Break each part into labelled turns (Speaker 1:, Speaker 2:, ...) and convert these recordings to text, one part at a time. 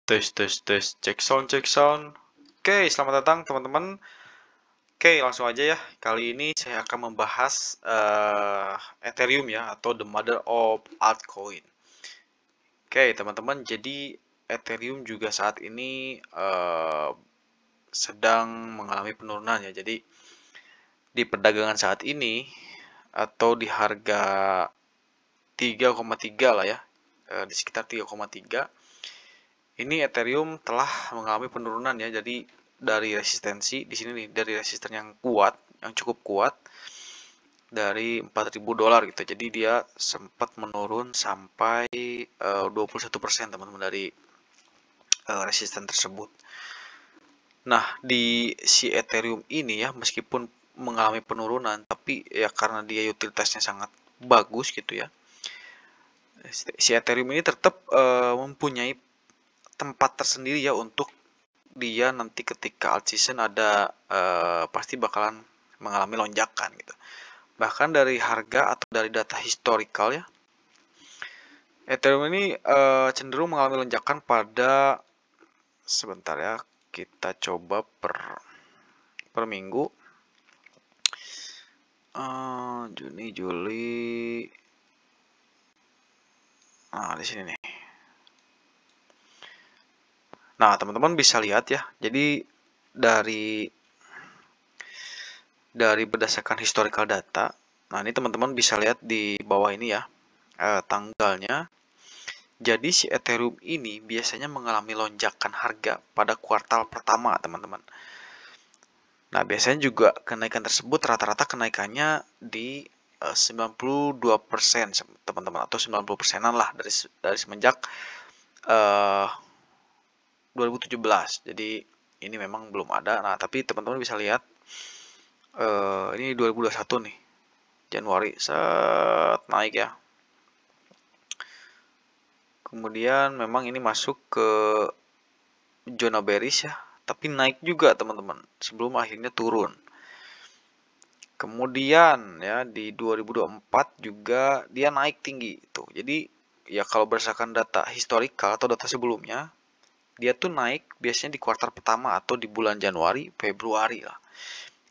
Speaker 1: Tes tes tes, cek sound cek sound. Oke, selamat datang teman-teman. Oke, langsung aja ya. Kali ini saya akan membahas Ethereum ya, atau the mother of altcoin. Oke, teman-teman. Jadi Ethereum juga saat ini sedang mengalami penurunan ya. Jadi di perdagangan saat ini atau di harga 3,3 lah ya, di sekitar 3,3. Ini Ethereum telah mengalami penurunan ya. Jadi dari resistensi di sini nih, dari resisten yang kuat, yang cukup kuat dari 4.000 dolar gitu. Jadi dia sempat menurun sampai 21% teman-teman dari resisten tersebut. Nah, di si Ethereum ini ya, meskipun mengalami penurunan, tapi ya karena dia utilitasnya sangat bagus gitu ya. Si Ethereum ini tetap mempunyai tempat tersendiri ya untuk dia nanti ketika alt season ada pasti bakalan mengalami lonjakan gitu. Bahkan dari harga atau dari data historical ya, Ethereum ini cenderung mengalami lonjakan pada sebentar ya, kita coba per minggu. Juni, Juli. Nah, di sini nih. Nah, teman-teman bisa lihat ya. Jadi dari berdasarkan historical data. Nah, ini teman-teman bisa lihat di bawah ini ya, tanggalnya. Jadi si Ethereum ini biasanya mengalami lonjakan harga pada kuartal pertama, teman-teman. Nah, biasanya juga kenaikan tersebut rata-rata kenaikannya di 92%, teman-teman, atau 90%-an lah dari semenjak 2017. Jadi ini memang belum ada. Nah, tapi teman-teman bisa lihat ini 2021 nih. Januari set naik ya. Kemudian memang ini masuk ke zona bearish ya, tapi naik juga teman-teman sebelum akhirnya turun. Kemudian ya di 2024 juga dia naik tinggi itu. Jadi ya kalau berdasarkan data historical atau data sebelumnya, dia tuh naik biasanya di kuartal pertama atau di bulan Januari, Februari lah.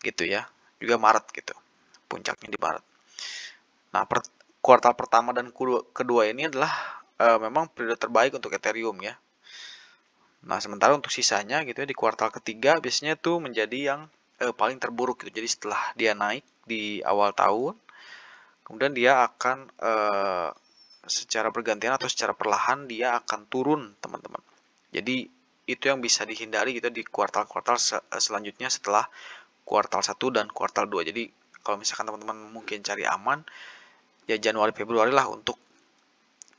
Speaker 1: Gitu ya. Juga Maret gitu. Puncaknya di Maret. Nah, kuartal pertama dan kedua ini adalah memang periode terbaik untuk Ethereum ya. Nah, sementara untuk sisanya gitu ya di kuartal ketiga biasanya tuh menjadi yang paling terburuk gitu. Jadi setelah dia naik di awal tahun, kemudian dia akan secara bergantian atau secara perlahan dia akan turun, teman-teman. Jadi itu yang bisa dihindari gitu di kuartal-kuartal selanjutnya setelah kuartal 1 dan kuartal 2. Jadi kalau misalkan teman-teman mungkin cari aman, ya Januari Februari lah untuk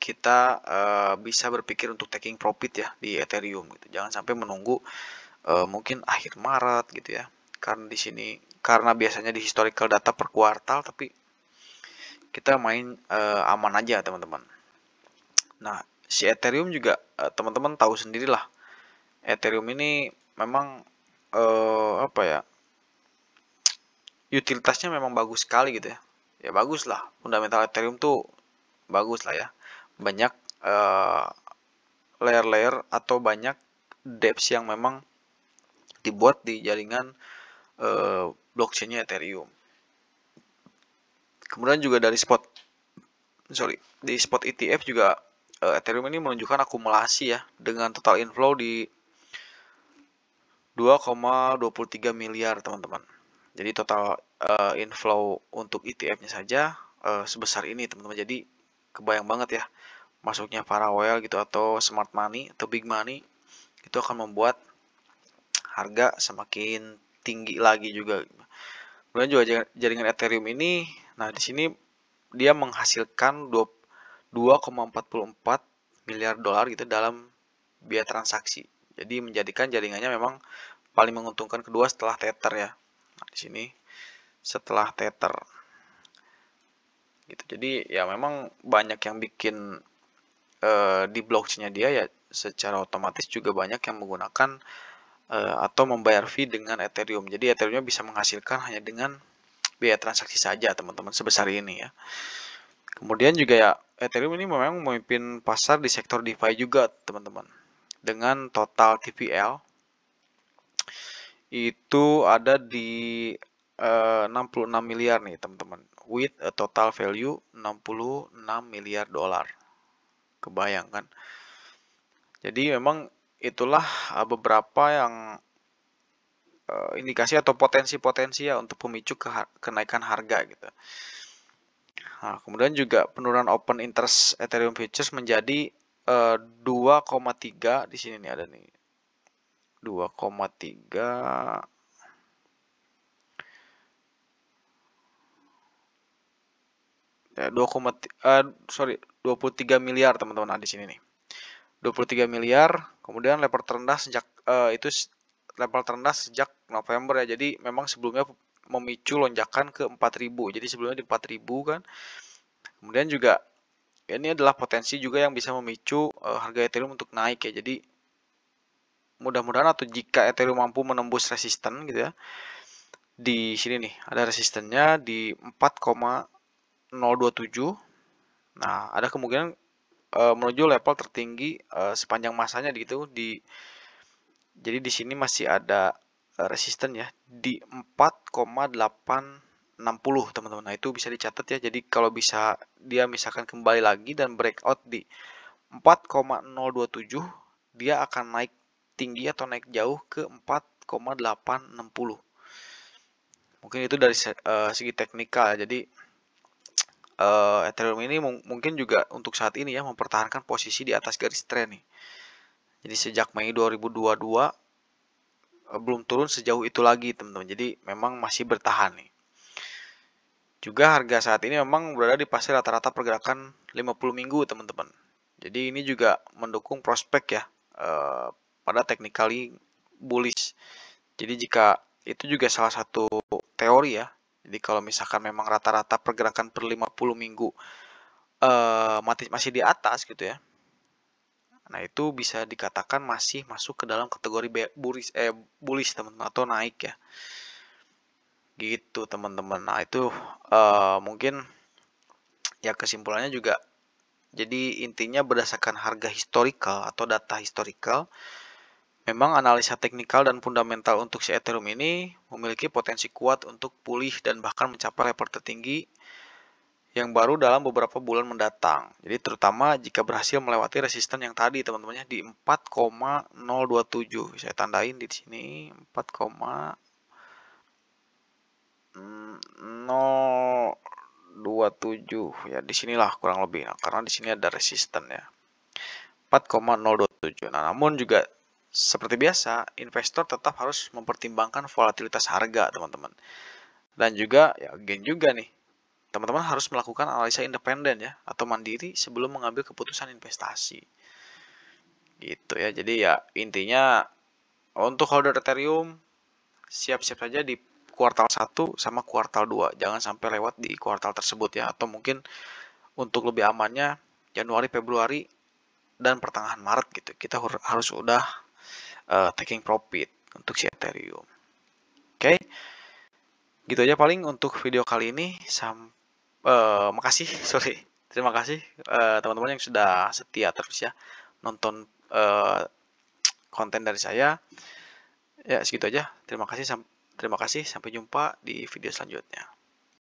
Speaker 1: kita bisa berpikir untuk taking profit ya di Ethereum gitu. Jangan sampai menunggu mungkin akhir Maret gitu ya. Karena di sini karena biasanya di historical data per kuartal, tapi kita main aman aja teman-teman. Nah, si Ethereum juga teman-teman tahu sendirilah. Ethereum ini memang apa ya? Utilitasnya memang bagus sekali gitu ya. Ya bagus lah. Fundamental Ethereum tuh bagus lah ya. Banyak layer-layer atau banyak dApps yang memang dibuat di jaringan blockchainnya Ethereum. Kemudian juga dari di spot ETF juga Ethereum ini menunjukkan akumulasi ya dengan total inflow di 2,23 miliar teman-teman. Jadi total inflow untuk ETF-nya saja sebesar ini teman-teman. Jadi kebayang banget ya masuknya para whale gitu atau smart money atau big money itu akan membuat harga semakin tinggi lagi juga. Kemudian juga jaringan Ethereum ini, nah di sini dia menghasilkan 2,44 miliar dolar gitu dalam biaya transaksi. Jadi menjadikan jaringannya memang paling menguntungkan kedua setelah Tether ya. Nah, di sini setelah Tether. Gitu. Jadi ya memang banyak yang bikin di blockchain-nya dia ya secara otomatis juga banyak yang menggunakan atau membayar fee dengan Ethereum. Jadi Ethereum bisa menghasilkan hanya dengan biaya transaksi saja teman-teman sebesar ini ya. Kemudian juga ya Ethereum ini memang memimpin pasar di sektor DeFi juga teman-teman. dengan total TVL itu ada di 66 miliar nih teman-teman, with a total value 66 miliar dolar. Kebayang kan? Jadi memang itulah beberapa yang indikasi atau potensi-potensi ya untuk pemicu kenaikan harga gitu. Nah, kemudian juga penurunan open interest Ethereum futures menjadi 2,3 di sini nih ada nih. 2,3 23 miliar teman-teman. Nah, di sini nih. 23 miliar, kemudian level terendah sejak level terendah sejak November ya. Jadi memang sebelumnya memicu lonjakan ke 4.000. Jadi sebelumnya di 4.000 kan. Kemudian juga ini adalah potensi juga yang bisa memicu harga Ethereum untuk naik ya. Jadi mudah-mudahan atau jika Ethereum mampu menembus resisten gitu ya. Di sini nih ada resistennya di 4,027. Nah, ada kemungkinan menuju level tertinggi sepanjang masanya gitu jadi di sini masih ada resisten ya di 4,860 teman-teman. Nah, itu bisa dicatat ya. Jadi kalau bisa dia misalkan kembali lagi dan breakout di 4,027, dia akan naik tinggi atau naik jauh ke 4,860. Mungkin itu dari segi teknikal ya. Jadi Ethereum ini mungkin juga untuk saat ini ya mempertahankan posisi di atas garis tren nih. Jadi sejak Mei 2022 belum turun sejauh itu lagi teman-teman. Jadi memang masih bertahan nih. Juga harga saat ini memang berada di fase rata-rata pergerakan 50 minggu teman-teman. Jadi ini juga mendukung prospek ya pada technically bullish. Jadi jika itu juga salah satu teori ya. Jadi kalau misalkan memang rata-rata pergerakan per 50 minggu masih di atas gitu ya. Nah, itu bisa dikatakan masih masuk ke dalam kategori bullish teman-teman atau naik ya. Gitu teman-teman. Nah, itu mungkin ya kesimpulannya juga jadi intinya berdasarkan harga historical atau data historical, memang analisa teknikal dan fundamental untuk si Ethereum ini memiliki potensi kuat untuk pulih dan bahkan mencapai level tertinggi yang baru dalam beberapa bulan mendatang. Jadi terutama jika berhasil melewati resisten yang tadi teman-teman di 4,027. Saya tandain di sini 4,027 ya, di sinilah kurang lebih. Nah, karena di sini ada resisten ya. 4,027. Nah, namun juga seperti biasa, investor tetap harus mempertimbangkan volatilitas harga, teman-teman. Dan juga ya gain juga nih. Teman-teman harus melakukan analisa independen ya atau mandiri sebelum mengambil keputusan investasi. Gitu ya. Jadi ya intinya untuk holder Ethereum siap-siap saja di kuartal 1 sama kuartal 2. Jangan sampai lewat di kuartal tersebut ya, atau mungkin untuk lebih amannya Januari, Februari dan pertengahan Maret gitu. Kita harus udah taking profit untuk si Ethereum. Oke. Gitu aja paling untuk video kali ini. Makasih, sorry. Terima kasih teman-teman yang sudah setia terus ya nonton konten dari saya. Ya segitu aja. Terima kasih. Sampai jumpa di video selanjutnya.